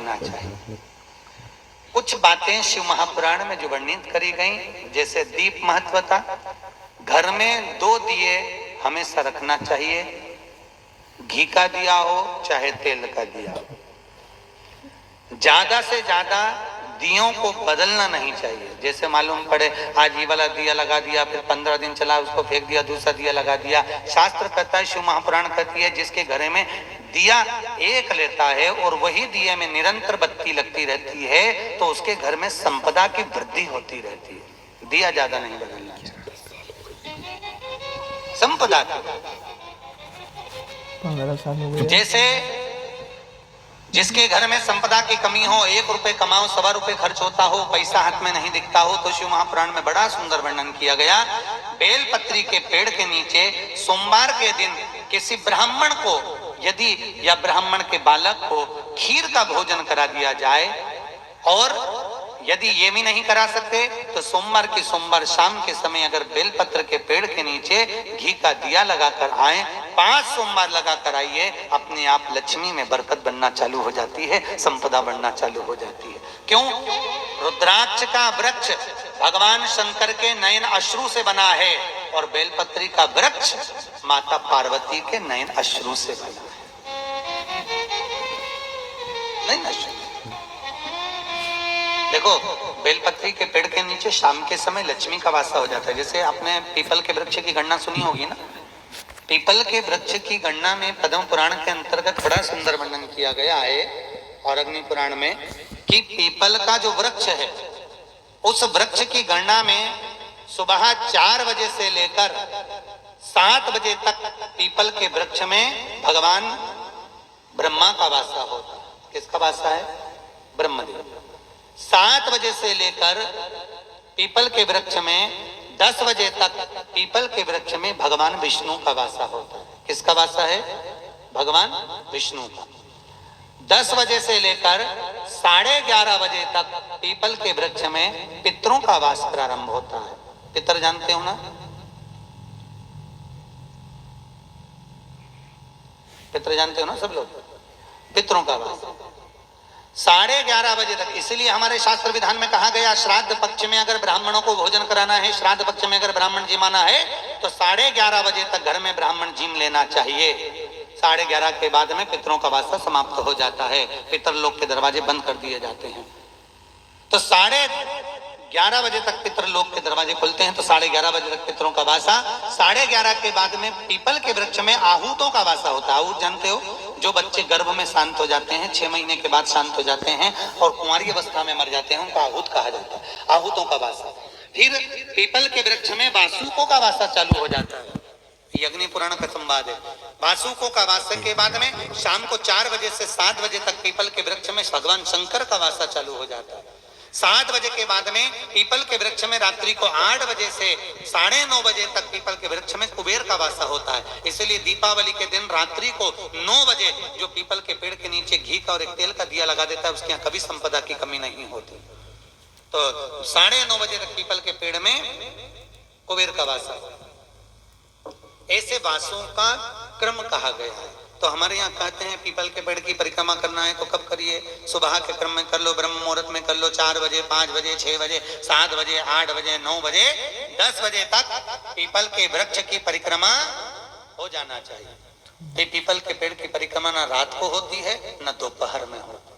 लगना चाहिए। कुछ बातें शिव महापुराण में जो वर्णित करी गई, जैसे दीप महत्वता, घर में 2 दिए हमेशा रखना चाहिए, घी का दिया हो चाहे तेल का दिया हो। ज्यादा से ज्यादा दियों को बदलना नहीं चाहिए। जैसे मालूम पड़े आज ये वाला दिया लगा दिया, फिर 15 दिन चला उसको फेंक दिया, दूसरा दिया लगा दिया। शास्त्र कहता है, शिव महापुराण कहती है, जिसके घर में दिया एक लेता है और वही दिए में निरंतर बत्ती लगती रहती है तो उसके घर में संपदा की वृद्धि होती रहती है। दिया ज्यादा नहीं बदलना चाहिए। संपदा की 15 साल हो गए। जैसे जिसके घर में संपदा की कमी हो, 1 रुपए कमाओ 1.25 रुपए खर्च होता हो, पैसा हाथ में नहीं दिखता हो, तो शिव महापुराण में बड़ा सुंदर वर्णन किया गया। बेलपत्री के पेड़ के नीचे सोमवार के दिन किसी ब्राह्मण को यदि या ब्राह्मण के बालक को खीर का भोजन करा दिया जाए, और यदि ये भी नहीं करा सकते तो सोमवार की सोमवार शाम के समय अगर बेलपत्र के पेड़ के नीचे घी का दिया लगाकर आए, 5 सोमवार लगाकर आइए, अपने आप लक्ष्मी में बरकत बनना चालू हो जाती है, संपदा बढ़ना चालू हो जाती है। क्यों? रुद्राक्ष का वृक्ष भगवान शंकर के नयन अश्रु से बना है और बेलपत्री का वृक्ष माता पार्वती के नयन अश्रु से बना है। नयन अश्रु। देखो, बेलपत्री के पेड़ के नीचे शाम के समय लक्ष्मी का वासा हो जाता है। जैसे आपने पीपल के वृक्ष की गणना सुनी होगी ना, पीपल के वृक्ष की गणना में पद्म पुराण के अंतर्गत बड़ा सुंदर वर्णन किया गया है, और अग्नि पुराण में, कि पीपल का जो वृक्ष है उस वृक्ष की गणना में सुबह 4 बजे से लेकर 7 बजे तक पीपल के वृक्ष में भगवान ब्रह्मा का वासा होता है। किसका वासा है? ब्रह्मदेव। 7 बजे से लेकर पीपल के वृक्ष में 10 बजे तक पीपल के वृक्ष में भगवान विष्णु का वासा होता है। किसका वासा है? भगवान विष्णु का। 10 बजे से लेकर 11:30 बजे तक पीपल के वृक्ष में पितरों का वास प्रारंभ होता है। पितर जानते हो ना? पितर जानते हो ना सब लोग? पितरों का वास 11:30 बजे तक। इसलिए हमारे शास्त्र विधान में कहा गया, श्राद्ध पक्ष में अगर ब्राह्मणों को भोजन कराना है, श्राद्ध पक्ष में अगर ब्राह्मण जिमाना है तो 11:30 बजे तक घर में ब्राह्मण जिम लेना चाहिए। 11:30 के बाद में पितरों का वासा समाप्त हो जाता है, पितर लोग के दरवाजे बंद कर दिए जाते हैं। तो 11:30 बजे तक पितर लोग के दरवाजे खुलते हैं, तो 11:30 बजे तक पितरों का वासा। 11:30 के बाद में पीपल के वृक्ष में आहूतों का वासा होता है। आहूत जानते हो? जो बच्चे गर्भ में शांत हो जाते हैं, 6 महीने के बाद शांत हो जाते हैं और कुंवारी अवस्था में मर जाते हैं, उनको आहूत कहा जाता है। आहूतों का वासा। फिर पीपल के वृक्ष में वासुकों का वासा चालू हो जाता है। ये अग्नि पुराण का संवाद है। वासुकों का वासा के बाद में शाम को 4 बजे से 7 बजे तक पीपल के वृक्ष में भगवान शंकर का वासा चालू हो जाता है। 7 बजे के बाद में पीपल के वृक्ष में रात्रि को 8 बजे से 9:30 बजे तक पीपल के वृक्ष में कुबेर का वासा होता है। इसलिए दीपावली के दिन रात्रि को 9 बजे जो पीपल के पेड़ के नीचे घी का और एक तेल का दिया लगा देता है, उसके यहाँ कभी संपदा की कमी नहीं होती। तो 9:30 बजे तक पीपल के पेड़ में कुबेर का वासा। ऐसे वासों का क्रम कहा गया है। तो हमारे यहाँ कहते हैं पीपल के पेड़ की परिक्रमा करना है तो कब करिए? सुबह के क्रम में कर लो, ब्रह्म मुहूर्त में कर लो, 4 बजे, 5 बजे, 6 बजे, 7 बजे, 8 बजे, 9 बजे, 10 बजे तक पीपल के वृक्ष की परिक्रमा हो जाना चाहिए। पीपल के पेड़ की परिक्रमा ना रात को होती है, ना दोपहर में होती है।